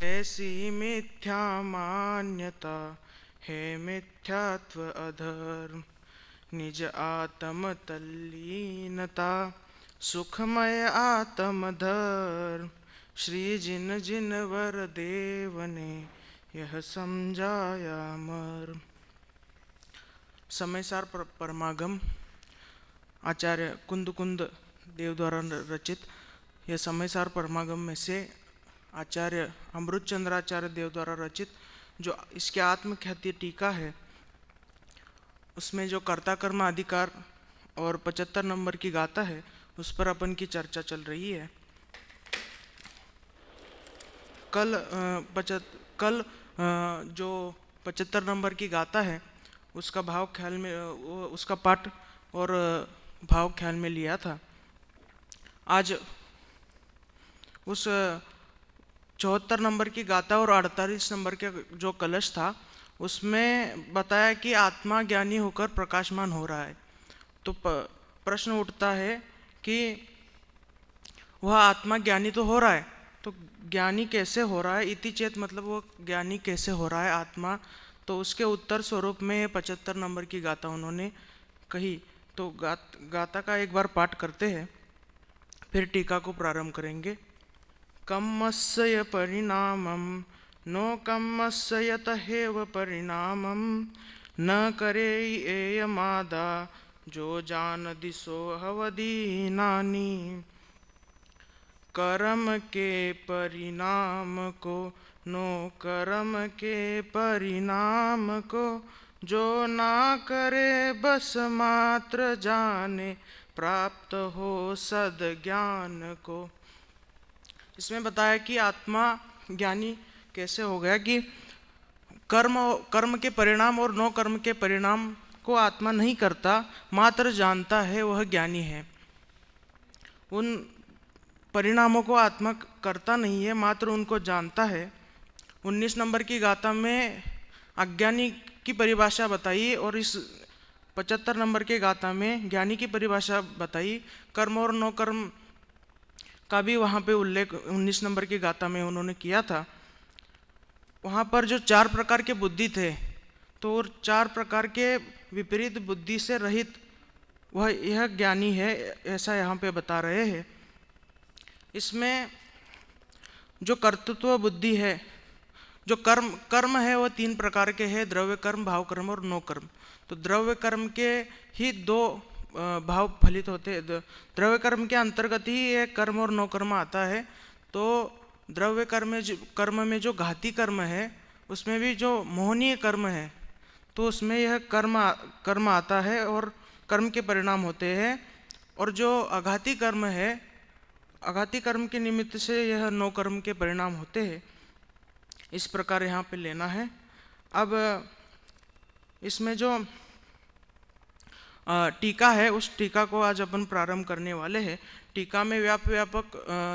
ऐसी मिथ्या मान्यता है मिथ्यात्व अधर्म, निज आत्म तल्लीनता सुखमय आत्म धर्म। श्री जिन जिन वर देव ने यह समझाया मर्म। समयसार परमागम आचार्य कुंद कुंद देव द्वारा रचित यह समयसार परमागम में से आचार्य अमृत चंद्राचार्य देव द्वारा रचित जो इसके आत्मख्याति टीका है, उसमें जो कर्ता कर्म अधिकार और 75 नंबर की गाथा है, उस पर अपन की चर्चा चल रही है। कल जो 75 नंबर की गाथा है उसका भाव ख्याल में, उसका पाठ और भाव ख्याल में लिया था। आज उस 74 नंबर की गाथा और 48 नंबर के जो कलश था उसमें बताया कि आत्मा ज्ञानी होकर प्रकाशमान हो रहा है। तो प्रश्न उठता है कि वह आत्मा ज्ञानी तो हो रहा है, तो ज्ञानी कैसे हो रहा है? इति चेत मतलब वो ज्ञानी कैसे हो रहा है आत्मा? तो उसके उत्तर स्वरूप में 75 नंबर की गाथा उन्होंने कही। तो गाथा का एक बार पाठ करते हैं, फिर टीका को प्रारंभ करेंगे। कम्मस्य परिणामं नो कम्मस्य यतहेव परिणामं, न करे एयमादा जो जान दिशो हवदीनानि। कर्म के परिणाम को नो कर्म के परिणाम को, जो ना करे बस मात्र जाने प्राप्त हो सद ज्ञान को। इसमें बताया कि आत्मा ज्ञानी कैसे हो गया कि कर्म के परिणाम और नो कर्म के परिणाम को आत्मा नहीं करता, मात्र जानता है, वह ज्ञानी है। उन परिणामों को आत्मा करता नहीं है, मात्र उनको जानता है। 19 नंबर की गाथा में अज्ञानी की परिभाषा बताई और इस 75 नंबर के गाथा में ज्ञानी की परिभाषा बताई। कर्म और नो कर्म का भी वहाँ पे उल्लेख 19 नंबर की गाथा में उन्होंने किया था। वहाँ पर जो 4 प्रकार के बुद्धि थे, तो 4 प्रकार के विपरीत बुद्धि से रहित वह यह ज्ञानी है, ऐसा यहाँ पे बता रहे हैं। इसमें जो कर्तृत्व बुद्धि है, जो कर्म है, वह 3 प्रकार के हैं, द्रव्य कर्म, भाव कर्म और नो कर्म। तो द्रव्य कर्म के ही 2 भाव फलित होते हैं। द्रव्य कर्म के अंतर्गत ही ये कर्म और नो कर्म आता है। तो द्रव्य कर्म में जो घाती कर्म है, उसमें भी जो मोहनीय कर्म है, तो उसमें यह कर्म आता है और कर्म के परिणाम होते हैं। और जो अघाती कर्म है, अघाती कर्म के निमित्त से यह नो कर्म के परिणाम होते हैं। इस प्रकार यहाँ पे लेना है। अब इसमें जो टीका है, उस टीका को आज अपन प्रारंभ करने वाले हैं। टीका में व्यापक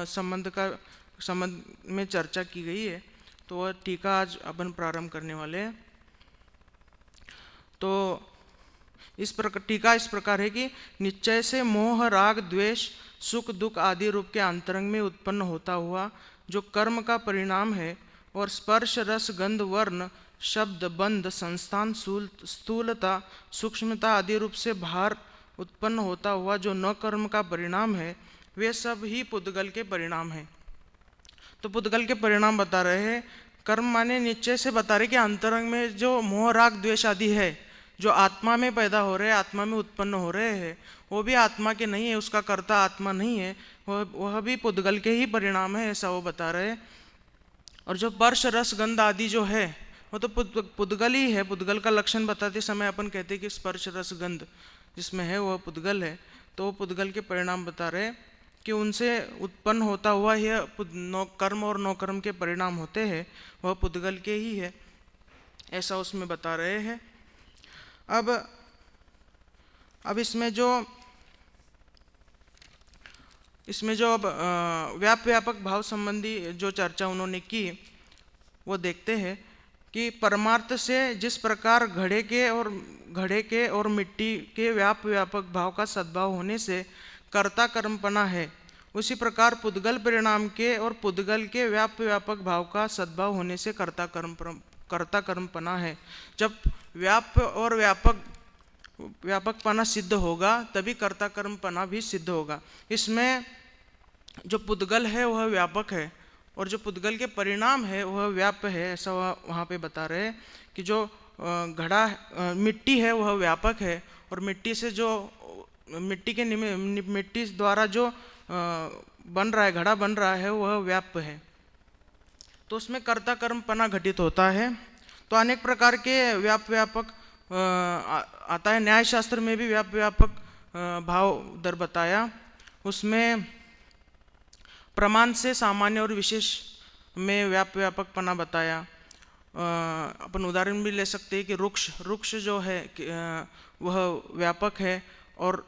संबंध में चर्चा की गई है, तो वह टीका आज अपन प्रारंभ करने वाले हैं। तो टीका इस प्रकार है कि निश्चय से मोह राग द्वेष सुख दुख आदि रूप के अंतरंग में उत्पन्न होता हुआ जो कर्म का परिणाम है, और स्पर्श रस गंध वर्ण शब्द बंध संस्थान स्थूलता सूक्ष्मता आदि रूप से भार उत्पन्न होता हुआ जो न कर्म का परिणाम है, वे सब ही पुद्गल के परिणाम हैं। तो पुद्गल के परिणाम बता रहे हैं। कर्म माने निश्चय से बता रहे कि अंतरंग में जो मोह राग द्वेष आदि है, जो आत्मा में पैदा हो रहे हैं, आत्मा में उत्पन्न हो रहे हैं, वो भी आत्मा के नहीं है, उसका कर्ता आत्मा नहीं है, वह भी पुद्गल के ही परिणाम है, ऐसा वो बता रहे हैं। और जो स्पर्श रस गंध आदि जो है, वो तो पुद्गल ही है। पुद्गल का लक्षण बताते समय अपन कहते हैं कि स्पर्श रस गंध जिसमें है वह पुद्गल है। तो वो पुद्गल के परिणाम बता रहे कि उनसे उत्पन्न होता हुआ यह कर्म और नो कर्म के परिणाम होते हैं, वह पुद्गल के ही है, ऐसा उसमें बता रहे हैं। अब इसमें जो अब व्यापक भाव संबंधी जो चर्चा उन्होंने की, वो देखते हैं कि परमार्थ से जिस प्रकार घड़े के और मिट्टी के व्यापक भाव का सद्भाव होने से कर्ता कर्मपना है, उसी प्रकार पुद्गल परिणाम के और पुद्गल के व्याप्य व्यापक भाव का सद्भाव होने से कर्ता कर्मपना है। जब व्याप्य और व्यापकपना सिद्ध होगा तभी कर्ता कर्मपना भी सिद्ध होगा। इसमें जो पुद्गल है वह व्यापक है और जो पुद्गल के परिणाम है वह व्याप्य है, ऐसा वहाँ पे बता रहे हैं कि जो घड़ा मिट्टी है वह व्यापक है और मिट्टी से जो मिट्टी द्वारा जो बन रहा है, घड़ा बन रहा है, वह व्याप्य है। तो उसमें कर्ता कर्मपना घटित होता है। तो अनेक प्रकार के व्यापक आता है। न्याय शास्त्र में भी व्यापक भाव दर बताया। उसमें प्रमाण से सामान्य और विशेष में व्यापकपना बताया। अपन उदाहरण भी ले सकते हैं कि रुक्ष जो है वह व्यापक है और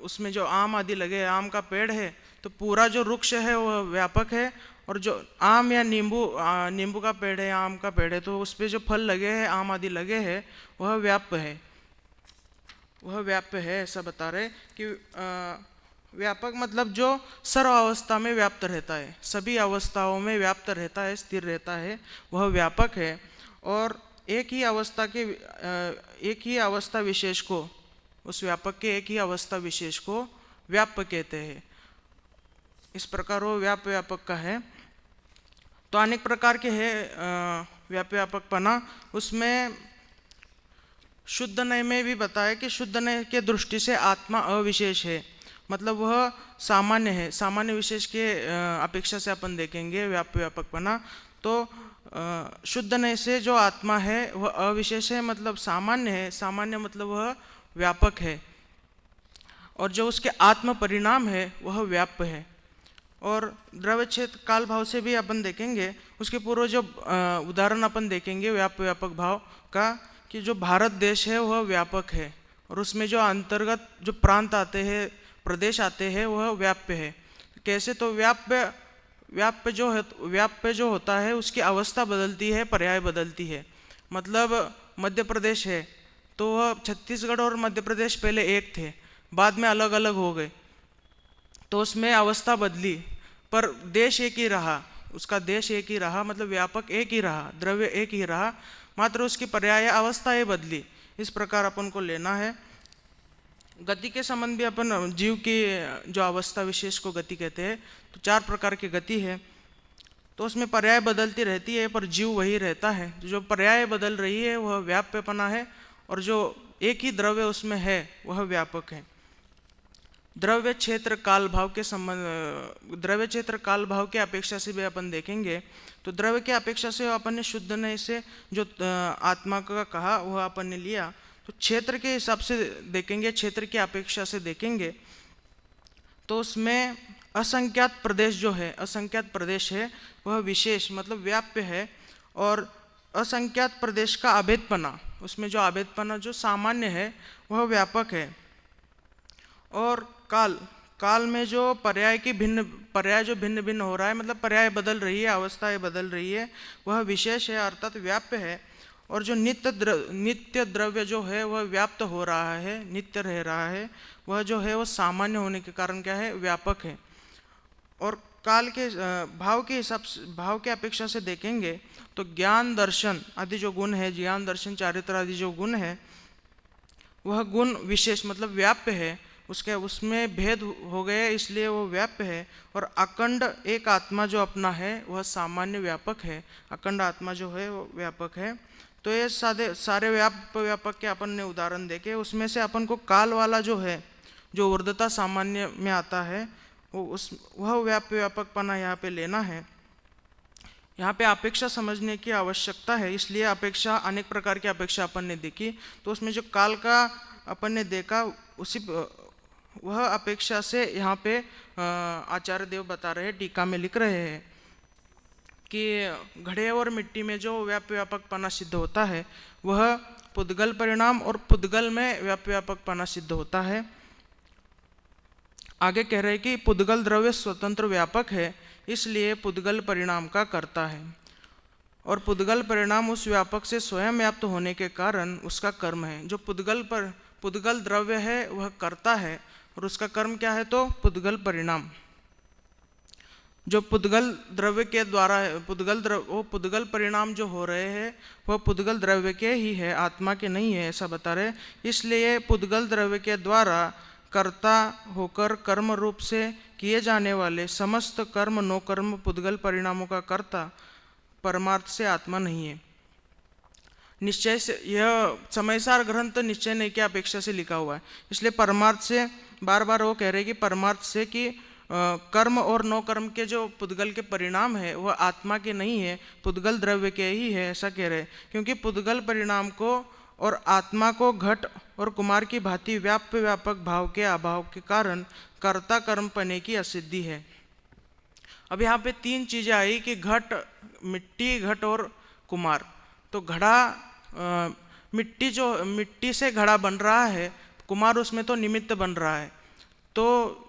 उसमें जो आम आदि लगे, आम का पेड़ है तो पूरा जो वृक्ष है वह व्यापक है, और जो आम या नींबू का पेड़ है, आम का पेड़ है, तो उस पर जो फल लगे हैं, आम आदि लगे हैं, वह व्याप्य है, वह व्याप्य है। ऐसा बता रहे कि व्यापक मतलब जो सर्व अवस्था में व्याप्त रहता है, सभी अवस्थाओं में व्याप्त रहता है, स्थिर रहता है, वह व्यापक है। और एक ही अवस्था विशेष को, उस व्यापक के एक ही अवस्था विशेष को व्याप्य कहते हैं। इस प्रकार वो व्यापक का है। तो अनेक प्रकार के है व्यापकपना। उसमें शुद्ध नय में भी बताया कि शुद्ध नय के दृष्टि से आत्मा अविशेष है, मतलब वह सामान्य है। सामान्य विशेष के अपेक्षा से अपन देखेंगे व्यापकपना। तो शुद्ध नय से जो आत्मा है वह अविशेष है, मतलब सामान्य है। सामान्य मतलब वह व्यापक है, और जो उसके आत्म परिणाम है वह व्याप्य है। और द्रव्य क्षेत्र काल भाव से भी अपन देखेंगे। उसके पूर्व जो उदाहरण अपन देखेंगे व्यापक भाव का, कि जो भारत देश है वह व्यापक है, और उसमें जो अंतर्गत जो प्रांत आते हैं, प्रदेश आते हैं, वह व्याप्य है। कैसे? तो व्याप्य जो होता है उसकी अवस्था बदलती है, पर्याय बदलती है। मतलब मध्य प्रदेश है तो वह छत्तीसगढ़ और मध्य प्रदेश पहले एक थे, बाद में अलग अलग हो गए, तो उसमें अवस्था बदली, पर देश एक ही रहा, उसका देश एक ही रहा, मतलब व्यापक एक ही रहा, द्रव्य एक ही रहा, मात्र उसकी पर्याय अवस्थाएं बदली। इस प्रकार अपन को लेना है। गति के संबंध भी अपन जीव की जो अवस्था विशेष को गति कहते हैं। तो 4 प्रकार की गति है, तो उसमें पर्याय बदलती रहती है पर जीव वही रहता है। जो पर्याय बदल रही है वह व्याप्यपना है, और जो एक ही द्रव्य उसमें है वह व्यापक है। द्रव्य क्षेत्र काल भाव के संबंध, द्रव्य क्षेत्र काल भाव के अपेक्षा से भी अपन देखेंगे। तो द्रव्य के अपेक्षा से अपन ने शुद्ध नय से जो आत्मा का कहा वह अपन ने लिया। तो क्षेत्र के हिसाब से देखेंगे, क्षेत्र की अपेक्षा से देखेंगे, तो उसमें असंख्यात प्रदेश जो है, असंख्यात प्रदेश है वह विशेष मतलब व्याप्य है। और असंख्यात प्रदेश का अभेदपना, उसमें जो अभेदपना जो सामान्य है वह व्यापक है। और काल में जो पर्याय जो भिन्न भिन्न हो रहा है, मतलब पर्याय बदल रही है, अवस्थाएं बदल रही है, वह विशेष है अर्थात व्याप्य है। और जो नित्य द्रव्य जो है वह व्याप्त हो रहा है, नित्य रह रहा है, वह जो है वह सामान्य होने के कारण क्या है, व्यापक है। और काल के भाव के हिसाब से, भाव के अपेक्षा से देखेंगे तो ज्ञान दर्शन आदि जो गुण है, ज्ञान दर्शन चारित्र आदि जो गुण है, वह गुण विशेष मतलब व्याप्य है। उसमें भेद हो गए इसलिए वो व्याप्य है। और अखंड एक आत्मा जो अपना है वह सामान्य व्यापक है, अखंड आत्मा जो है वो व्यापक है। तो ये सारे व्यापक के अपन ने उदाहरण देखे। उसमें से अपन को काल वाला जो है, जो ऊर्ध्वता सामान्य में आता है, वह व्यापकपना यहाँ पे लेना है। यहाँ पे अपेक्षा समझने की आवश्यकता है, इसलिए अपेक्षा अनेक प्रकार की अपेक्षा अपन ने देखी। तो उसमें जो काल का अपन ने देखा, उसी वह अपेक्षा से यहाँ पे आचार्य देव बता रहे हैं, टीका में लिख रहे हैं कि घड़े और मिट्टी में जो व्यापकपना सिद्ध होता है वह पुद्गल परिणाम और पुद्गल में व्यापकपना सिद्ध होता है। आगे कह रहे हैं कि पुद्गल द्रव्य स्वतंत्र व्यापक है, इसलिए पुद्गल परिणाम का कर्ता है, और पुद्गल परिणाम उस व्यापक से स्वयं व्याप्त होने के कारण उसका कर्म है। जो पुद्गल द्रव्य है वह कर्ता है, और उसका कर्म क्या है, तो पुद्गल परिणाम। जो पुद्गल द्रव्य के द्वारा वो पुद्गल परिणाम जो हो रहे हैं वह पुद्गल द्रव्य के ही है, आत्मा के नहीं है, ऐसा बता रहे। इसलिए पुद्गल द्रव्य के द्वारा कर्ता होकर कर्म रूप से किए जाने वाले समस्त कर्म नो कर्म पुद्गल परिणामों का कर्ता परमार्थ से आत्मा नहीं है। निश्चय से, यह समयसार ग्रंथ निश्चय नहीं की अपेक्षा से लिखा हुआ है, इसलिए परमार्थ से बार बार वो कह रहे कि परमार्थ से कि कर्म और नो कर्म के जो पुद्गल के परिणाम है वह आत्मा के नहीं है, पुद्गल द्रव्य के ही है, ऐसा कह रहे। क्योंकि पुद्गल परिणाम को और आत्मा को घट और कुमार की भांति व्यापक भाव के अभाव के कारण कर्ता कर्म पने की असिद्धि है। अब यहाँ पे तीन चीजें आई कि घट, मिट्टी, घट और कुमार। तो घड़ा, मिट्टी से घड़ा बन रहा है, कुमार उसमें तो निमित्त बन रहा है। तो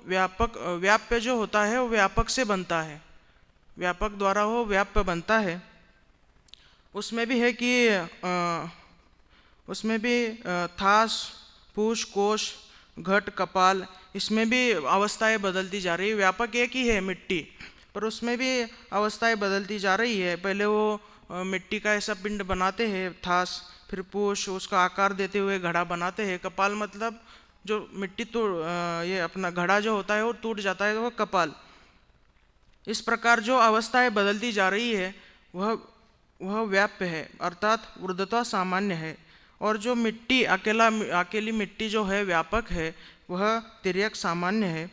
व्याप्य जो होता है वो व्यापक से बनता है, व्यापक द्वारा वो व्याप्य बनता है। उसमें भी है कि उसमें भी थास, पूष, कोश, घट, कपाल, इसमें भी अवस्थाएं बदलती जा रही है। व्यापक एक ही है मिट्टी, पर उसमें भी अवस्थाएं बदलती जा रही है। पहले वो मिट्टी का ऐसा पिंड बनाते हैं थास, फिर पूष उसका आकार देते हुए घड़ा बनाते हैं, कपाल मतलब जो मिट्टी तो ये अपना घड़ा जो होता है वो टूट जाता है, वो कपाल। इस प्रकार जो अवस्थाएं बदलती जा रही है वह व्याप्य है, अर्थात ऊर्ध्वता सामान्य है। और जो मिट्टी अकेली मिट्टी जो है व्यापक है, वह तिर्यक सामान्य है।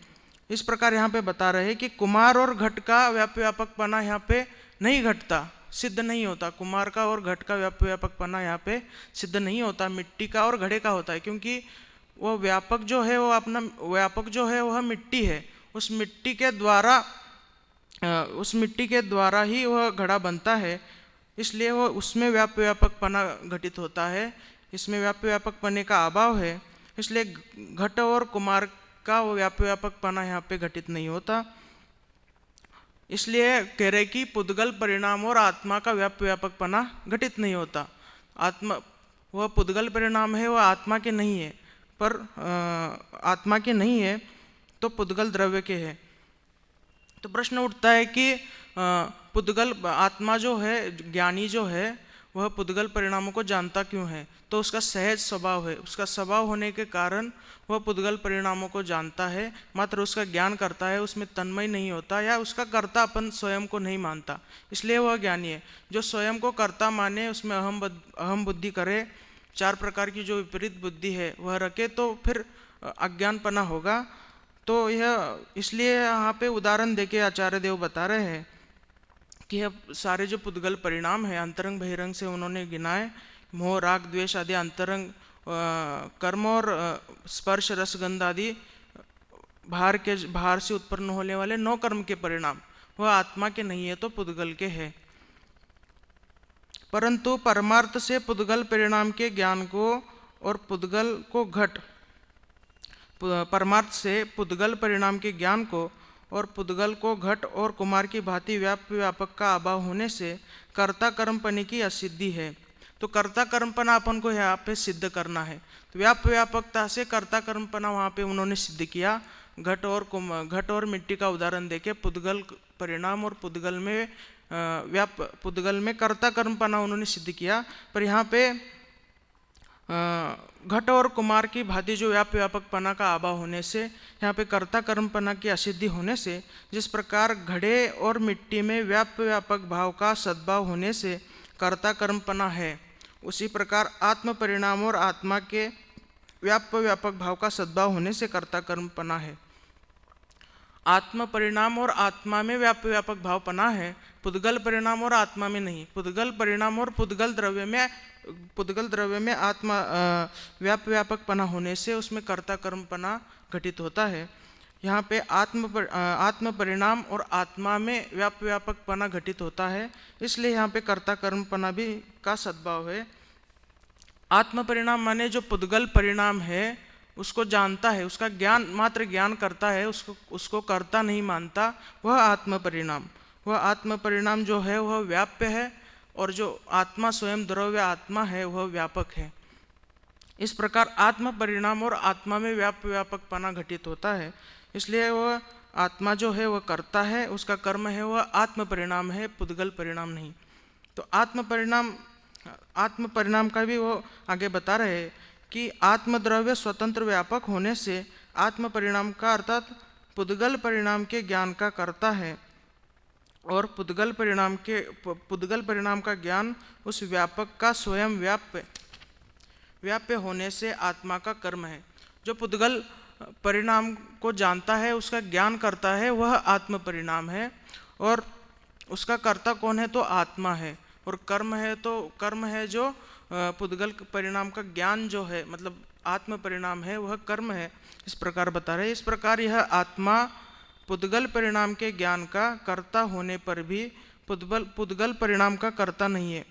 इस प्रकार यहाँ पे बता रहे हैं कि कुमार और घट का व्यापकपना यहाँ पे नहीं घटता, सिद्ध नहीं होता। कुमार का और घट का व्यापकपना यहाँ पे सिद्ध नहीं होता, मिट्टी का और घड़े का होता है। क्योंकि वो व्यापक जो है वो अपना व्यापक जो है वह मिट्टी है, उस मिट्टी के द्वारा ही वह घड़ा बनता है, इसलिए वह उसमें व्यापकपना घटित होता है, इसमें व्यापकपने का अभाव है। इसलिए घट और कुमार का वो व्यापकपना यहाँ पे घटित नहीं होता। इसलिए कह रहे कि पुद्गल परिणाम और आत्मा का व्यापकपना घटित नहीं होता। आत्मा वह पुद्गल परिणाम है, वह आत्मा के नहीं है, पर आत्मा के नहीं है तो पुद्गल द्रव्य के है। तो प्रश्न उठता है कि पुद्गल आत्मा जो है, ज्ञानी जो है, वह पुद्गल परिणामों को जानता क्यों है? तो उसका सहज स्वभाव है, उसका स्वभाव होने के कारण वह पुद्गल परिणामों को जानता है, मात्र उसका ज्ञान करता है, उसमें तन्मय नहीं होता या उसका कर्ता अपन स्वयं को नहीं मानता, इसलिए वह ज्ञानी है। जो स्वयं को कर्ता माने, उसमें अहम बुद्धि करे, चार प्रकार की जो विपरीत बुद्धि है वह रखे, तो फिर अज्ञानपना होगा। तो यह इसलिए यहाँ पे उदाहरण देके आचार्य देव बता रहे हैं कि अब सारे जो पुद्गल परिणाम है अंतरंग बहिरंग से उन्होंने गिनाए, मोह, राग, द्वेष आदि अंतरंग कर्म और स्पर्श, रसगंध आदि बाहर से उत्पन्न होने वाले 9 कर्म के परिणाम वह आत्मा के नहीं है तो पुद्गल के है। परंतु परमार्थ से पुद्गल परिणाम के ज्ञान को और पुद्गल को घट, परमार्थ से पुद्गल परिणाम के ज्ञान को और पुद्गल को घट और कुमार की भांति व्यापक का अभाव होने से कर्ता कर्मपने की असिद्धि है। तो कर्ता कर्मपना अपन को यहाँ पे सिद्ध करना है, तो व्यापकता से कर्ता कर्मपना वहाँ पे उन्होंने सिद्ध किया। घट और मिट्टी का उदाहरण देके पुद्गल परिणाम और पुद्गल में कर्ता कर्मपना उन्होंने सिद्ध किया। पर यहाँ पे घट और कुमार की भांति जो व्यापकपना का अभाव होने से, यहाँ पे कर्ता कर्मपना की असिद्धि होने से, जिस प्रकार घड़े और मिट्टी में व्यापक भाव का सद्भाव होने से कर्ता कर्मपना है, उसी प्रकार आत्म परिणाम और आत्मा के व्यापक भाव का सद्भाव होने से कर्ता कर्मपना है। आत्म परिणाम और आत्मा में व्यापक भावपना है, पुद्गल परिणाम और आत्मा में नहीं। पुद्गल परिणाम और पुद्गल द्रव्य में आत्मा व्यापकपना होने से उसमें कर्ता कर्मपना घटित होता है। यहाँ पे आत्म परिणाम और आत्मा में व्यापकपना घटित होता है, इसलिए यहाँ पे कर्ता कर्मपना भी का सद्भाव है। आत्म परिणाम माने जो पुद्गल परिणाम है उसको जानता है, उसका ज्ञान मात्र ज्ञान करता है, उसको कर्ता नहीं मानता, वह आत्म परिणाम। वह आत्म परिणाम जो है वह व्याप्य है, और जो आत्मा स्वयं द्रव्य आत्मा है वह व्यापक है। इस प्रकार आत्म परिणाम और आत्मा में व्यापकपना घटित होता है, इसलिए वह आत्मा जो है वह करता है, उसका कर्म है वह आत्म परिणाम है, पुद्गल परिणाम नहीं। तो आत्म परिणाम का भी वो आगे बता रहे हैं कि आत्मद्रव्य स्वतंत्र व्यापक होने से आत्म परिणाम का अर्थात पुद्गल परिणाम के ज्ञान का करता है, और पुद्गल परिणाम का ज्ञान उस व्यापक का स्वयं व्याप्य होने से आत्मा का कर्म है। जो पुद्गल परिणाम को जानता है, उसका ज्ञान करता है, वह आत्म परिणाम है, और उसका कर्ता कौन है? तो आत्मा है। और कर्म है जो पुद्गल परिणाम का ज्ञान जो है, मतलब आत्म परिणाम है, वह कर्म है। इस प्रकार बता रहे। इस प्रकार यह आत्मा पुद्गल परिणाम के ज्ञान का कर्ता होने पर भी पुद्गल परिणाम का कर्ता नहीं है।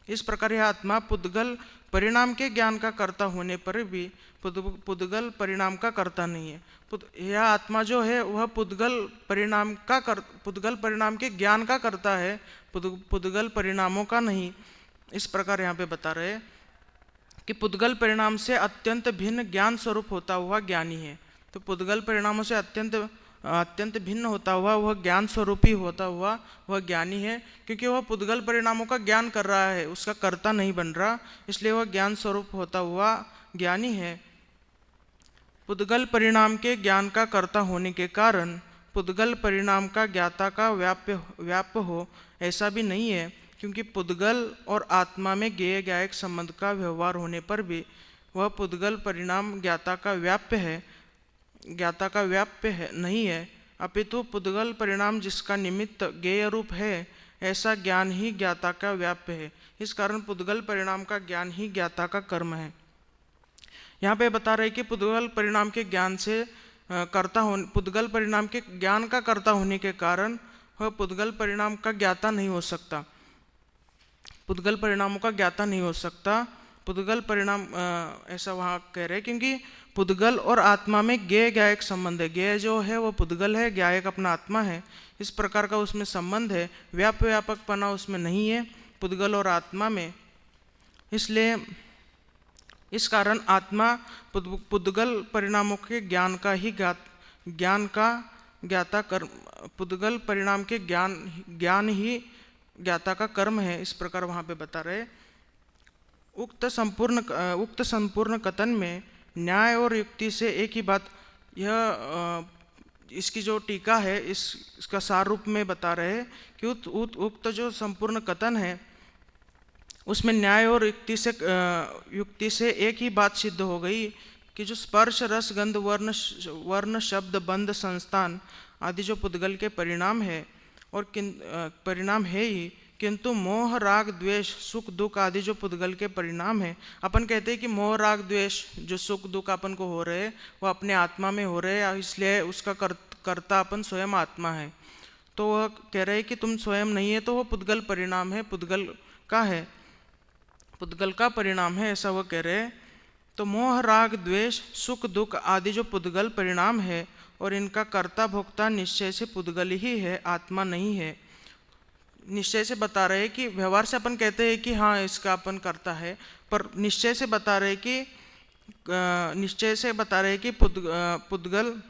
इस प्रकार यह आत्मा पुद्गल परिणाम के ज्ञान का कर्ता होने पर भी पुद्गल परिणाम का कर्ता नहीं है। यह आत्मा जो है वह पुद्गल परिणाम के ज्ञान का करता है, पुद्गल परिणामों का नहीं। इस प्रकार यहाँ पे बता रहे कि पुद्गल परिणाम से अत्यंत भिन्न ज्ञान स्वरूप होता हुआ ज्ञानी है। तो पुद्गल परिणामों से अत्यंत भिन्न होता हुआ वह ज्ञान स्वरूपी होता हुआ वह ज्ञानी है, क्योंकि वह पुद्गल परिणामों का ज्ञान कर रहा है, उसका कर्ता नहीं बन रहा, इसलिए वह ज्ञान स्वरूप होता हुआ ज्ञानी है। पुद्गल परिणाम के ज्ञान का कर्ता होने के कारण पुद्गल परिणाम का ज्ञाता का व्याप्य हो ऐसा भी नहीं है, क्योंकि पुद्गल और आत्मा में ज्ञेय ज्ञायक संबंध का व्यवहार होने पर भी वह पुद्गल परिणाम ज्ञाता का व्याप्य है नहीं है, अपितु पुद्गल परिणाम जिसका निमित्त ज्ञेय रूप है, ऐसा ज्ञान ही ज्ञाता का व्याप्य है। इस कारण पुद्गल परिणाम का ज्ञान ही ज्ञाता का कर्म है। यहाँ पे बता रहे कि पुद्गल परिणाम के ज्ञान से पुद्गल परिणाम के ज्ञान का कर्ता होने के कारण वह पुद्गल परिणाम का ज्ञाता नहीं हो सकता, पुद्गल परिणामों का ज्ञाता नहीं हो सकता। पुद्गल परिणाम ऐसा वहाँ कह रहे क्योंकि पुद्गल और आत्मा में ज्ञेय ज्ञायक संबंध है। ज्ञेय जो है वो पुद्गल है, ज्ञायक अपना आत्मा है, इस प्रकार का उसमें संबंध है। व्यापकपना उसमें नहीं है पुद्गल और आत्मा में। इसलिए इस कारण आत्मा पुद्गल परिणामों के ज्ञाता कर्म, पुद्गल परिणाम के ज्ञान ही ज्ञाता का कर्म है। इस प्रकार वहाँ पे बता रहे। उक्त संपूर्ण कथन में न्याय और युक्ति से एक ही बात, यह इसकी जो टीका है इसका सार रूप में बता रहे हैं कि उक्त जो संपूर्ण कथन है उसमें न्याय और युक्ति से एक ही बात सिद्ध हो गई कि जो स्पर्श रस गंध वर्ण शब्द बंध संस्थान आदि जो पुद्गल के परिणाम है और परिणाम है ही, किंतु मोह राग द्वेष सुख दुख आदि जो पुद्गल के परिणाम है। अपन कहते हैं कि मोह राग द्वेष जो सुख दुख अपन को हो रहे वो अपने आत्मा में हो रहे हैं, इसलिए उसका कर्ता अपन स्वयं आत्मा है। तो वह कह रहे हैं कि तुम स्वयं नहीं है, तो वह पुद्गल परिणाम है, पुद्गल का परिणाम है, ऐसा वह कह रहे हैं। तो मोह राग द्वेष सुख दुख आदि जो पुद्गल परिणाम है और इनका कर्ता भोक्ता निश्चय से पुद्गल ही है, आत्मा नहीं है। निश्चय से बता रहे कि व्यवहार से अपन कहते हैं कि हाँ इसका अपन करता है, पर निश्चय से बता रहे कि पुद्गल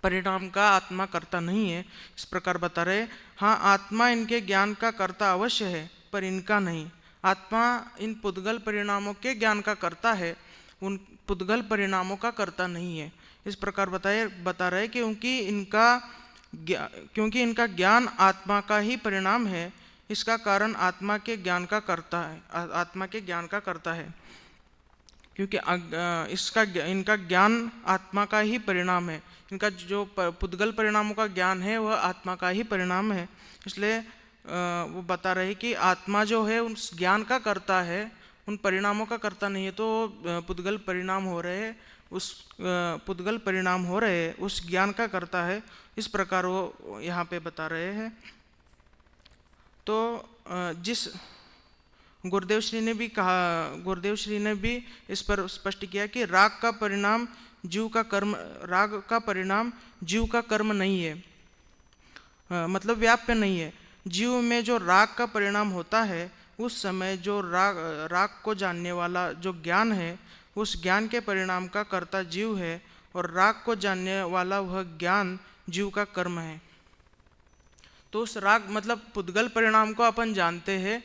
परिणाम का आत्मा कर्ता नहीं है। इस प्रकार बता रहे हाँ आत्मा इनके ज्ञान का कर्ता अवश्य है, पर इनका नहीं। आत्मा इन पुद्गल परिणामों के ज्ञान का कर्ता है, उन पुद्गल परिणामों का कर्ता नहीं है। इस प्रकार बता रहे क्योंकि इनका ज्ञान आत्मा का ही परिणाम है, इसका कारण आत्मा के ज्ञान का कर्ता है, क्योंकि इनका ज्ञान आत्मा का ही परिणाम है। इनका जो पुद्गल परिणामों का ज्ञान है वह आत्मा का ही परिणाम है। इसलिए वो बता रहे कि आत्मा जो है उस ज्ञान का कर्ता है, उन परिणामों का कर्ता नहीं है। तो पुद्गल परिणाम हो रहे हैं, पुद्गल परिणाम हो रहे हैं, उस ज्ञान का कर्ता है। इस प्रकार वो यहाँ पे बता रहे हैं। तो जिस गुरुदेव श्री ने भी इस पर स्पष्ट किया कि राग का परिणाम जीव का कर्म नहीं है, मतलब व्याप्य नहीं है। जीव में जो राग का परिणाम होता है उस समय जो राग को जानने वाला जो ज्ञान है, उस ज्ञान के परिणाम का कर्ता जीव है, और राग को जानने वाला वह ज्ञान जीव का कर्म है। तो उस राग मतलब पुद्गल परिणाम को अपन जानते हैं,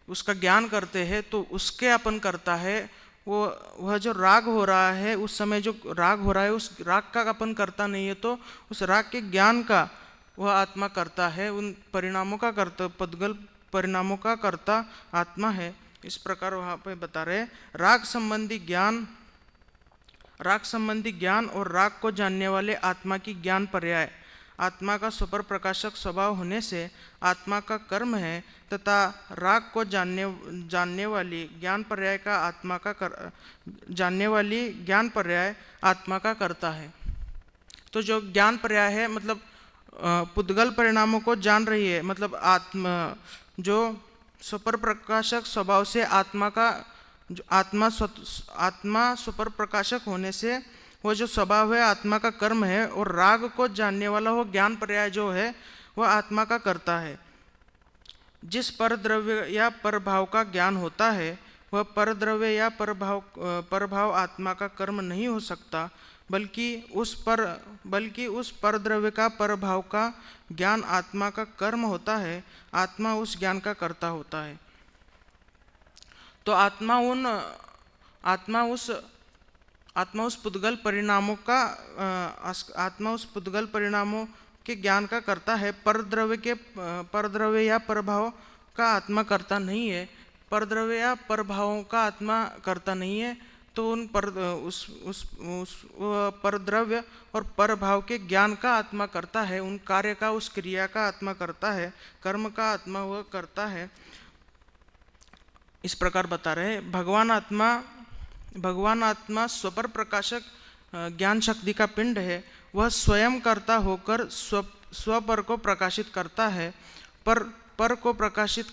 उसका ज्ञान करते हैं, तो उसके अपन करता है वो, वह जो राग हो रहा है उस समय जो राग हो रहा है उस राग का अपन करता नहीं है, तो उस राग के ज्ञान का वह आत्मा करता है, उन परिणामों का करता, पुद्गल परिणामों का करता आत्मा है। इस प्रकार वहाँ पे बता रहे राग संबंधी ज्ञान और राग को जानने वाले आत्मा की ज्ञान पर्याय आत्मा का सुपर प्रकाशक स्वभाव होने से आत्मा का कर्म है, तथा राग को जानने वाली ज्ञान पर्याय का आत्मा का जानने वाली ज्ञान पर्याय आत्मा का करता है। तो जो ज्ञान पर्याय है मतलब पुद्गल परिणामों को जान रही है, मतलब जो सुपर प्रकाशक स्वभाव से आत्मा का जो आत्मा सुपर प्रकाशक होने से वो जो स्वभाव है आत्मा का कर्म है, और राग को जानने वाला वो ज्ञान पर्याय जो है वह आत्मा का करता है। जिस परद्रव्य या परभाव का ज्ञान होता है वह परद्रव्य या परभाव आत्मा का कर्म नहीं हो सकता, बल्कि उस परद्रव्य का परभाव का ज्ञान आत्मा का कर्म होता है। आत्मा उस ज्ञान का कर्ता होता है। तो आत्मा उस पुद्गल परिणामों के ज्ञान का करता है। परद्रव्य या परभाव का आत्मा करता नहीं है। परद्रव्य या परभावों का आत्मा करता नहीं है, तो उस परद्रव्य और परभाव के ज्ञान का आत्मा करता है। उन कार्य का, उस क्रिया का आत्मा करता है। कर्म का आत्मा वह करता है। इस प्रकार बता रहे भगवान आत्मा स्वपर प्रकाशक ज्ञान शक्ति का पिंड है। वह स्वयं कर्ता होकर स्वपर को प्रकाशित करता है। पर को प्रकाशित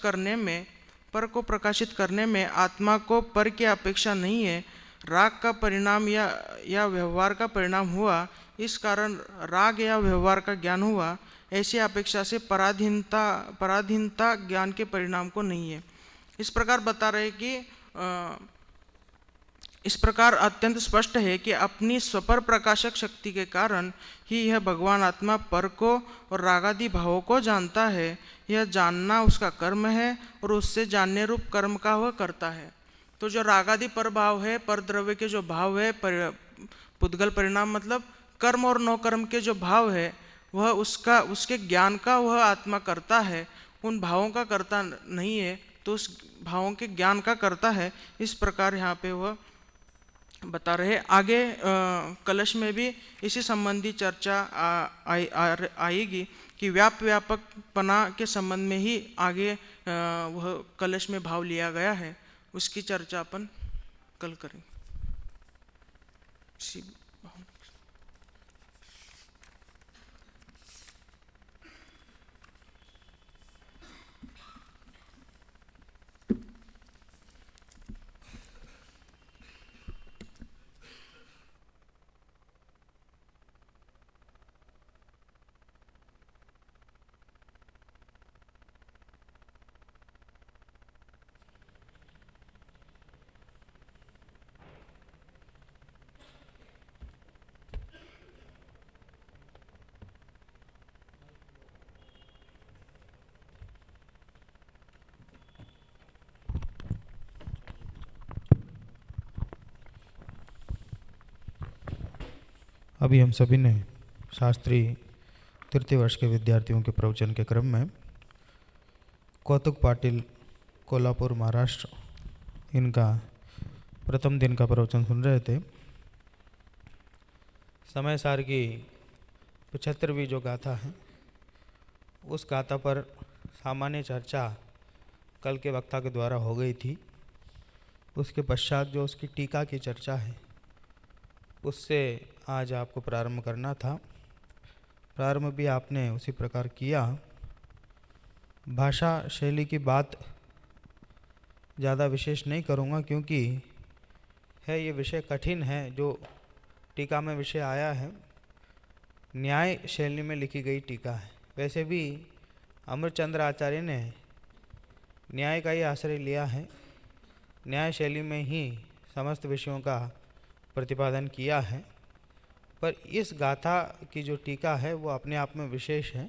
करने में आत्मा को पर की अपेक्षा नहीं है। राग का परिणाम या व्यवहार का परिणाम हुआ, इस कारण राग या व्यवहार का ज्ञान हुआ। ऐसी अपेक्षा से पराधीनता ज्ञान के परिणाम को नहीं है। इस प्रकार बता रहे कि इस प्रकार अत्यंत स्पष्ट है कि अपनी स्वपर प्रकाशक शक्ति के कारण ही यह भगवान आत्मा पर को और रागादि भावों को जानता है। यह जानना उसका कर्म है और उससे जानने रूप कर्म का वह करता है। तो जो रागादि पर भाव है, पर द्रव्य के जो भाव है, पुद्गल परिणाम मतलब कर्म और नो कर्म के जो भाव है, वह उसके ज्ञान का वह आत्मा करता है। उन भावों का करता नहीं है, तो उस भावों के ज्ञान का करता है। इस प्रकार यहाँ पे वह बता रहे। आगे कलश में भी इसी संबंधी चर्चा आएगी कि व्यापकपना के संबंध में ही आगे वह कलश में भाव लिया गया है, उसकी चर्चा अपन कल करेंगे। अभी हम सभी ने शास्त्री तृतीय वर्ष के विद्यार्थियों के प्रवचन के क्रम में कौतुक पाटिल कोल्हापुर महाराष्ट्र इनका प्रथम दिन का प्रवचन सुन रहे थे। समय सार की 75वीं जो गाथा है उस गाथा पर सामान्य चर्चा कल के वक्ता के द्वारा हो गई थी। उसके पश्चात जो उसकी टीका की चर्चा है उससे आज आपको प्रारंभ करना था। प्रारंभ भी आपने उसी प्रकार किया। भाषा शैली की बात ज़्यादा विशेष नहीं करूँगा, क्योंकि ये विषय कठिन है। जो टीका में विषय आया है न्याय शैली में लिखी गई टीका है। वैसे भी अमरचंद्र आचार्य ने न्याय का ही आश्रय लिया है, न्याय शैली में ही समस्त विषयों का प्रतिपादन किया है। पर इस गाथा की जो टीका है वो अपने आप में विशेष है,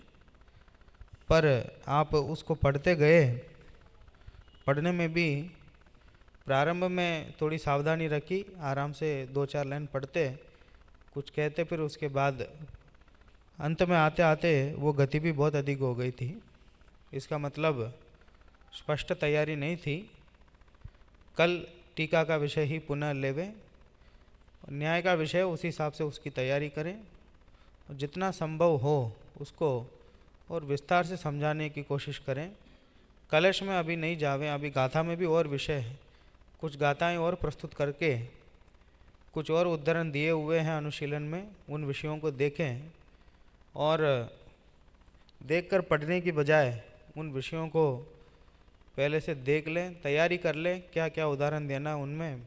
पर आप उसको पढ़ते गए, पढ़ने में भी प्रारंभ में थोड़ी सावधानी रखी, आराम से 2-4 लाइन पढ़ते, कुछ कहते, फिर उसके बाद अंत में आते आते वो गति भी बहुत अधिक हो गई थी। इसका मतलब स्पष्ट तैयारी नहीं थी। कल टीका का विषय ही पुनः लेवें, न्याय का विषय उसी हिसाब से उसकी तैयारी करें, और जितना संभव हो उसको और विस्तार से समझाने की कोशिश करें। कलश में अभी नहीं जावें, अभी गाथा में भी और विषय है, कुछ गाथाएं और प्रस्तुत करके कुछ और उद्धरण दिए हुए हैं अनुशीलन में, उन विषयों को देखें और देखकर पढ़ने की बजाय उन विषयों को पहले से देख लें, तैयारी कर लें क्या क्या उदाहरण देना उनमें,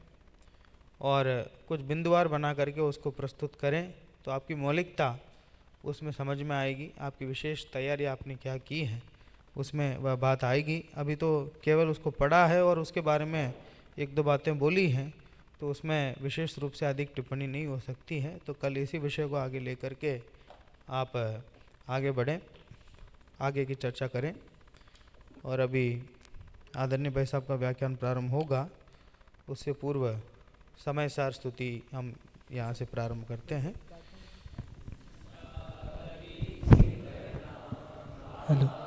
और कुछ बिंदुवार बना करके उसको प्रस्तुत करें, तो आपकी मौलिकता उसमें समझ में आएगी, आपकी विशेष तैयारी आपने क्या की है उसमें वह बात आएगी। अभी तो केवल उसको पढ़ा है और उसके बारे में 1-2 बातें बोली हैं, तो उसमें विशेष रूप से अधिक टिप्पणी नहीं हो सकती है। तो कल इसी विषय को आगे लेकर के आप आगे बढ़ें, आगे की चर्चा करें। और अभी आदरणीय भाई साहब का व्याख्यान प्रारंभ होगा, उससे पूर्व समय सार स्तुति हम यहाँ से प्रारंभ करते हैं। हेलो।